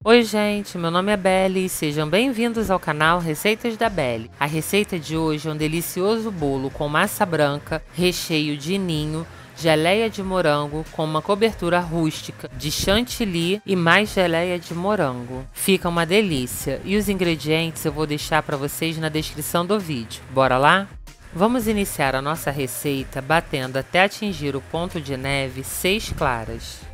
Oi gente, meu nome é Belle e sejam bem-vindos ao canal Receitas da Belle. A receita de hoje é um delicioso bolo com massa branca, recheio de ninho, geleia de morango com uma cobertura rústica de chantilly e mais geleia de morango. Fica uma delícia e os ingredientes eu vou deixar para vocês na descrição do vídeo. Bora lá? Vamos iniciar a nossa receita batendo até atingir o ponto de neve 6 claras.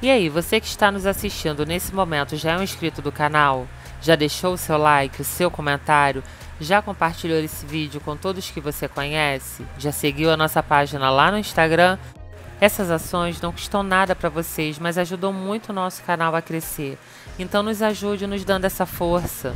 E aí, você que está nos assistindo nesse momento já é um inscrito do canal? Já deixou o seu like, o seu comentário? Já compartilhou esse vídeo com todos que você conhece? Já seguiu a nossa página lá no Instagram? Essas ações não custam nada para vocês, mas ajudam muito o nosso canal a crescer. Então nos ajude nos dando essa força.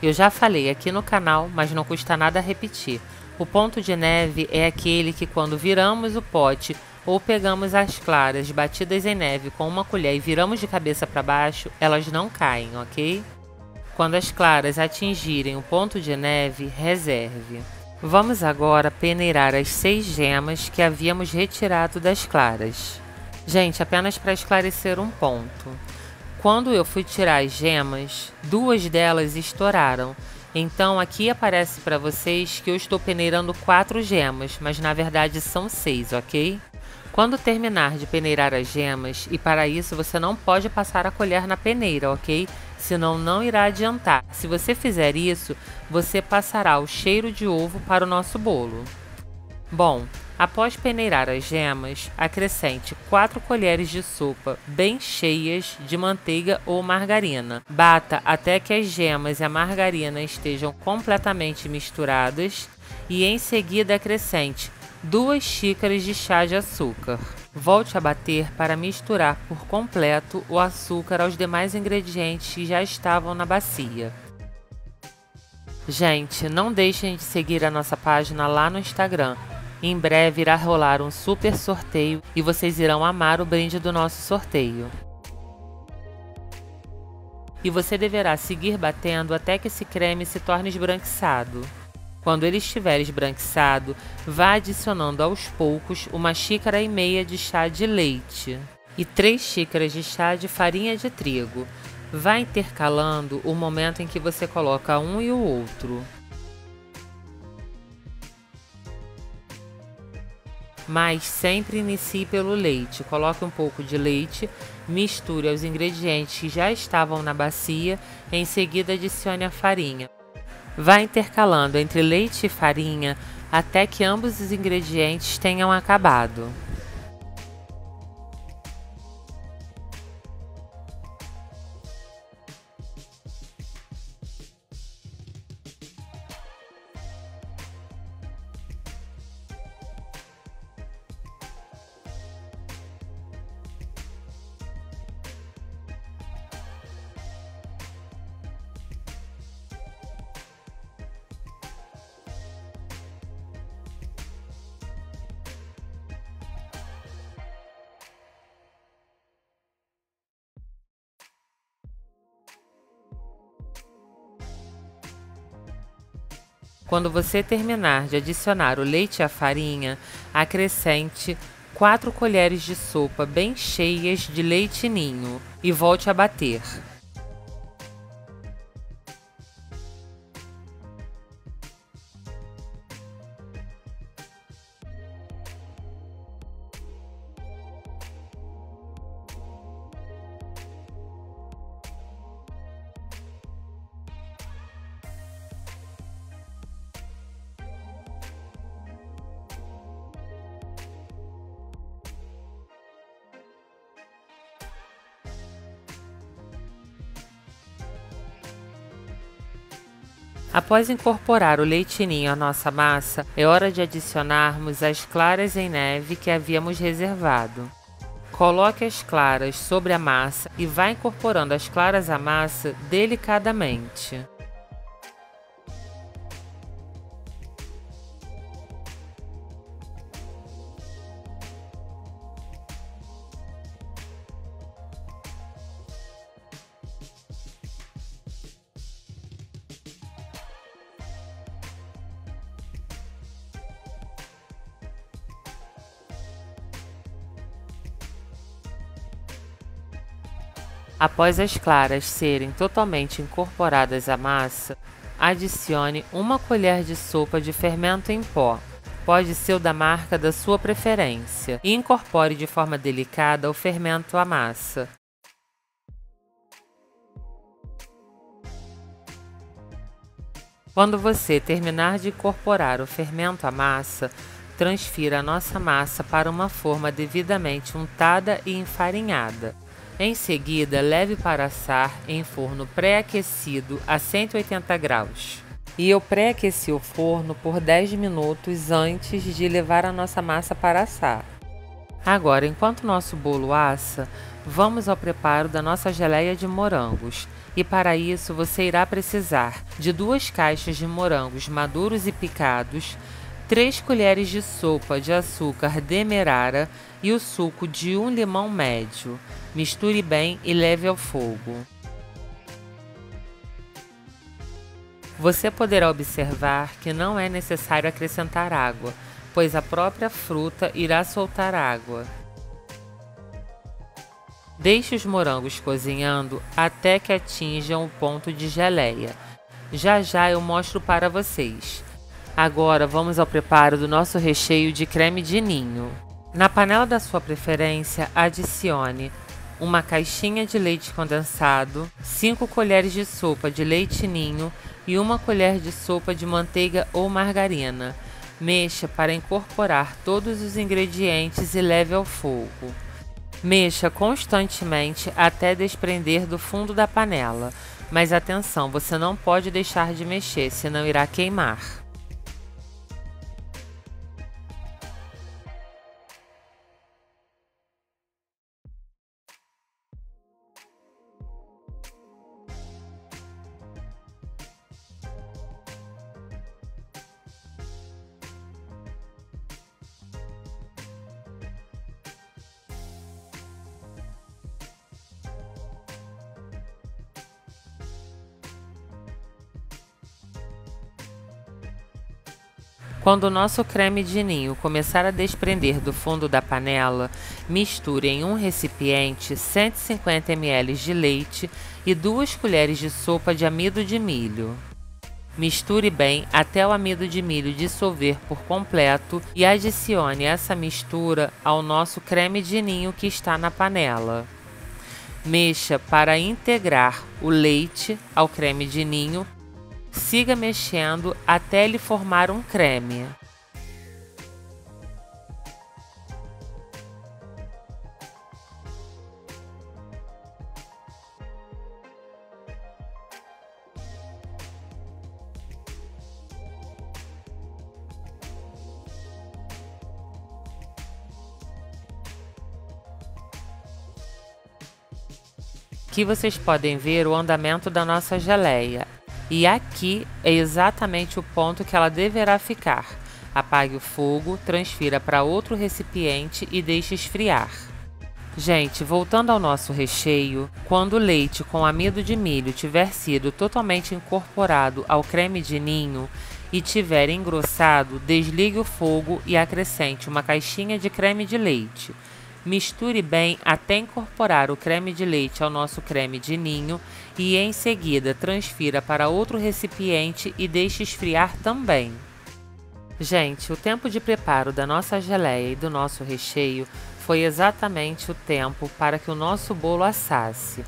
Eu já falei aqui no canal, mas não custa nada repetir. O ponto de neve é aquele que quando viramos o pote ou pegamos as claras batidas em neve com uma colher e viramos de cabeça para baixo, elas não caem, ok? Quando as claras atingirem o ponto de neve, reserve. Vamos agora peneirar as 6 gemas que havíamos retirado das claras. Gente, apenas para esclarecer um ponto. Quando eu fui tirar as gemas, 2 delas estouraram. Então aqui aparece para vocês que eu estou peneirando 4 gemas, mas na verdade são 6, ok? Quando terminar de peneirar as gemas, e para isso você não pode passar a colher na peneira, ok? Senão não irá adiantar. Se você fizer isso, você passará o cheiro de ovo para o nosso bolo. Bom, após peneirar as gemas, acrescente 4 colheres de sopa bem cheias de manteiga ou margarina. Bata até que as gemas e a margarina estejam completamente misturadas e em seguida acrescente 2 xícaras de chá de açúcar. Volte a bater para misturar por completo o açúcar aos demais ingredientes que já estavam na bacia. Gente, não deixem de seguir a nossa página lá no Instagram. Em breve irá rolar um super sorteio e vocês irão amar o brinde do nosso sorteio. E você deverá seguir batendo até que esse creme se torne esbranquiçado. Quando ele estiver esbranquiçado, vá adicionando aos poucos 1,5 xícaras de chá de leite e 3 xícaras de chá de farinha de trigo. Vá intercalando o momento em que você coloca um e o outro. Mas sempre inicie pelo leite. Coloque um pouco de leite, misture os ingredientes que já estavam na bacia, em seguida adicione a farinha. Vá intercalando entre leite e farinha até que ambos os ingredientes tenham acabado. Quando você terminar de adicionar o leite e a farinha, acrescente 4 colheres de sopa bem cheias de leite ninho e volte a bater. Após incorporar o leite ninho à nossa massa, é hora de adicionarmos as claras em neve que havíamos reservado. Coloque as claras sobre a massa e vá incorporando as claras à massa delicadamente. Após as claras serem totalmente incorporadas à massa, adicione 1 colher de sopa de fermento em pó, pode ser o da marca da sua preferência, e incorpore de forma delicada o fermento à massa. Quando você terminar de incorporar o fermento à massa, transfira a nossa massa para uma forma devidamente untada e enfarinhada. Em seguida, leve para assar em forno pré-aquecido a 180 graus. E eu pré-aqueci o forno por 10 minutos antes de levar a nossa massa para assar. Agora, enquanto o nosso bolo assa, vamos ao preparo da nossa geleia de morangos. E para isso você irá precisar de 2 caixas de morangos maduros e picados, 3 colheres de sopa de açúcar demerara e o suco de 1 limão médio. Misture bem e leve ao fogo. Você poderá observar que não é necessário acrescentar água, pois a própria fruta irá soltar água. Deixe os morangos cozinhando até que atinjam o ponto de geleia. Já já eu mostro para vocês. Agora vamos ao preparo do nosso recheio de creme de ninho. Na panela da sua preferência, adicione 1 caixinha de leite condensado, 5 colheres de sopa de leite ninho e 1 colher de sopa de manteiga ou margarina. Mexa para incorporar todos os ingredientes e leve ao fogo. Mexa constantemente até desprender do fundo da panela, mas atenção, você não pode deixar de mexer, senão irá queimar. Quando o nosso creme de ninho começar a desprender do fundo da panela, misture em um recipiente 150 ml de leite e 2 colheres de sopa de amido de milho. Misture bem até o amido de milho dissolver por completo e adicione essa mistura ao nosso creme de ninho que está na panela. Mexa para integrar o leite ao creme de ninho. Siga mexendo até ele formar um creme. Aqui vocês podem ver o andamento da nossa geleia. E aqui é exatamente o ponto que ela deverá ficar. Apague o fogo, transfira para outro recipiente e deixe esfriar. Gente, voltando ao nosso recheio, quando o leite com amido de milho tiver sido totalmente incorporado ao creme de ninho e tiver engrossado, desligue o fogo e acrescente 1 caixinha de creme de leite. Misture bem até incorporar o creme de leite ao nosso creme de ninho e em seguida transfira para outro recipiente e deixe esfriar também. Gente, o tempo de preparo da nossa geleia e do nosso recheio foi exatamente o tempo para que o nosso bolo assasse.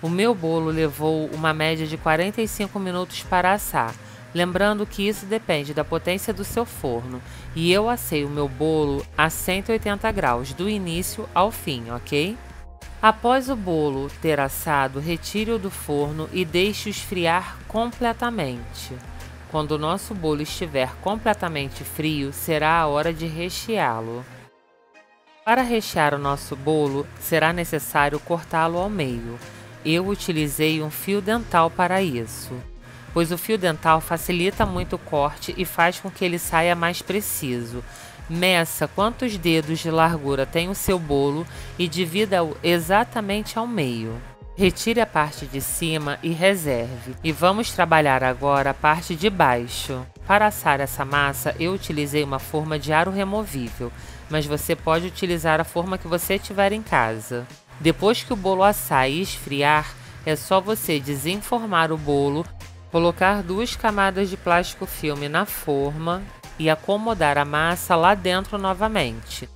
O meu bolo levou uma média de 45 minutos para assar. Lembrando que isso depende da potência do seu forno, e eu assei o meu bolo a 180 graus, do início ao fim, ok? Após o bolo ter assado, retire-o do forno e deixe-o esfriar completamente. Quando o nosso bolo estiver completamente frio, será a hora de recheá-lo. Para rechear o nosso bolo, será necessário cortá-lo ao meio. Eu utilizei um fio dental para isso, pois o fio dental facilita muito o corte e faz com que ele saia mais preciso. Meça quantos dedos de largura tem o seu bolo e divida-o exatamente ao meio. Retire a parte de cima e reserve. E vamos trabalhar agora a parte de baixo. Para assar essa massa, eu utilizei uma forma de aro removível, mas você pode utilizar a forma que você tiver em casa. Depois que o bolo assar e esfriar, é só você desenformar o bolo, colocar 2 camadas de plástico filme na forma e acomodar a massa lá dentro novamente.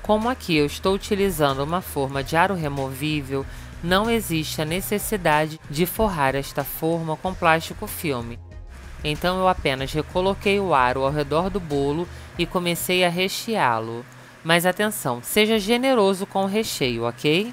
Como aqui eu estou utilizando uma forma de aro removível, não existe a necessidade de forrar esta forma com plástico filme. Então eu apenas recoloquei o aro ao redor do bolo e comecei a recheá-lo. Mas atenção, seja generoso com o recheio, ok?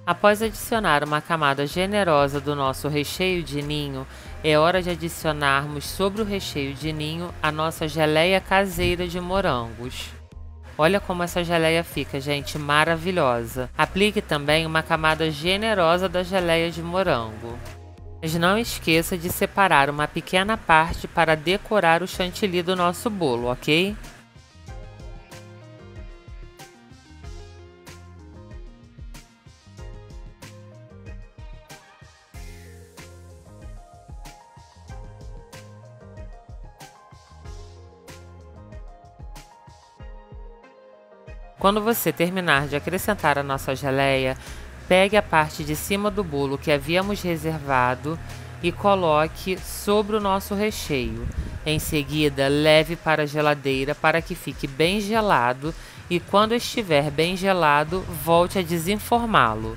Após adicionar uma camada generosa do nosso recheio de ninho, é hora de adicionarmos sobre o recheio de ninho a nossa geleia caseira de morangos. Olha como essa geleia fica, gente, maravilhosa. Aplique também uma camada generosa da geleia de morango. Mas não esqueça de separar uma pequena parte para decorar o chantilly do nosso bolo, ok? Quando você terminar de acrescentar a nossa geleia, pegue a parte de cima do bolo que havíamos reservado e coloque sobre o nosso recheio. Em seguida, leve para a geladeira para que fique bem gelado e quando estiver bem gelado, volte a desenformá-lo.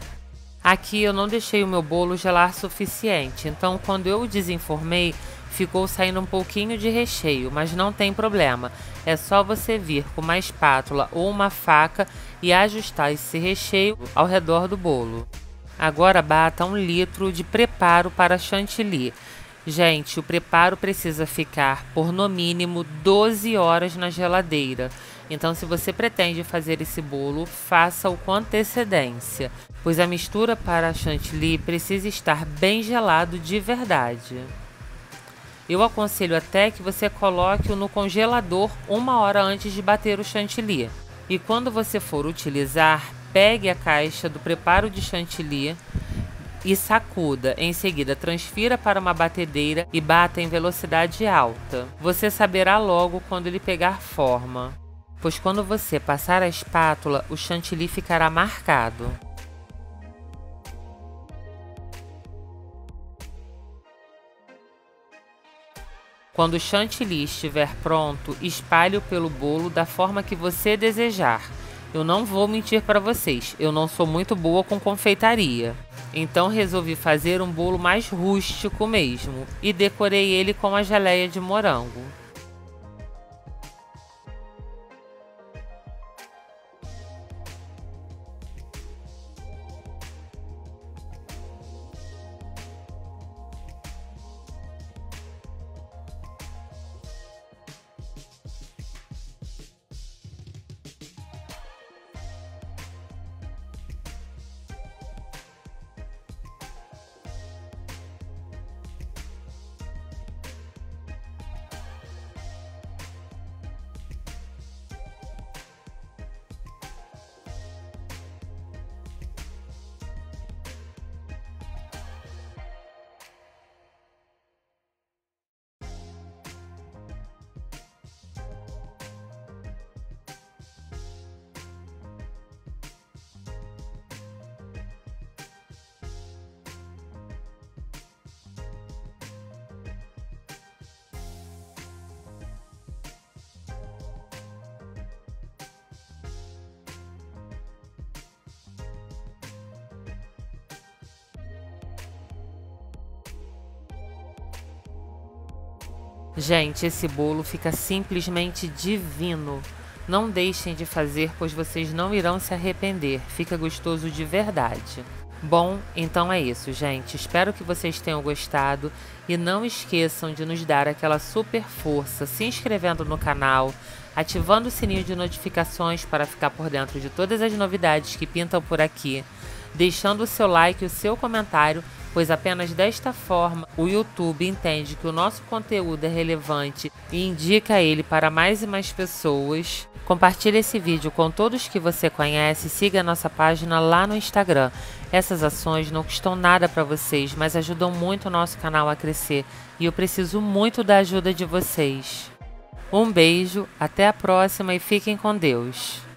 Aqui eu não deixei o meu bolo gelar suficiente, então quando eu o desenformei, ficou saindo um pouquinho de recheio, mas não tem problema. É só você vir com uma espátula ou uma faca e ajustar esse recheio ao redor do bolo. Agora bata 1 litro de preparo para chantilly. Gente, o preparo precisa ficar por no mínimo 12 horas na geladeira. Então, se você pretende fazer esse bolo, faça-o com antecedência, pois a mistura para chantilly precisa estar bem gelado de verdade. Eu aconselho até que você coloque-o no congelador 1 hora antes de bater o chantilly. E quando você for utilizar, pegue a caixa do preparo de chantilly e sacuda. Em seguida, transfira para uma batedeira e bata em velocidade alta. Você saberá logo quando ele pegar forma, pois quando você passar a espátula, o chantilly ficará marcado. Quando o chantilly estiver pronto, espalhe-o pelo bolo da forma que você desejar. Eu não vou mentir para vocês, eu não sou muito boa com confeitaria. Então resolvi fazer um bolo mais rústico mesmo e decorei ele com a geleia de morango. Gente, esse bolo fica simplesmente divino. Não deixem de fazer, pois vocês não irão se arrepender. Fica gostoso de verdade. Bom, então é isso, gente. Espero que vocês tenham gostado e não esqueçam de nos dar aquela super força se inscrevendo no canal, ativando o sininho de notificações para ficar por dentro de todas as novidades que pintam por aqui, deixando o seu like e o seu comentário pois apenas desta forma o YouTube entende que o nosso conteúdo é relevante e indica ele para mais e mais pessoas. Compartilhe esse vídeo com todos que você conhece e siga a nossa página lá no Instagram. Essas ações não custam nada para vocês, mas ajudam muito o nosso canal a crescer e eu preciso muito da ajuda de vocês. Um beijo, até a próxima e fiquem com Deus.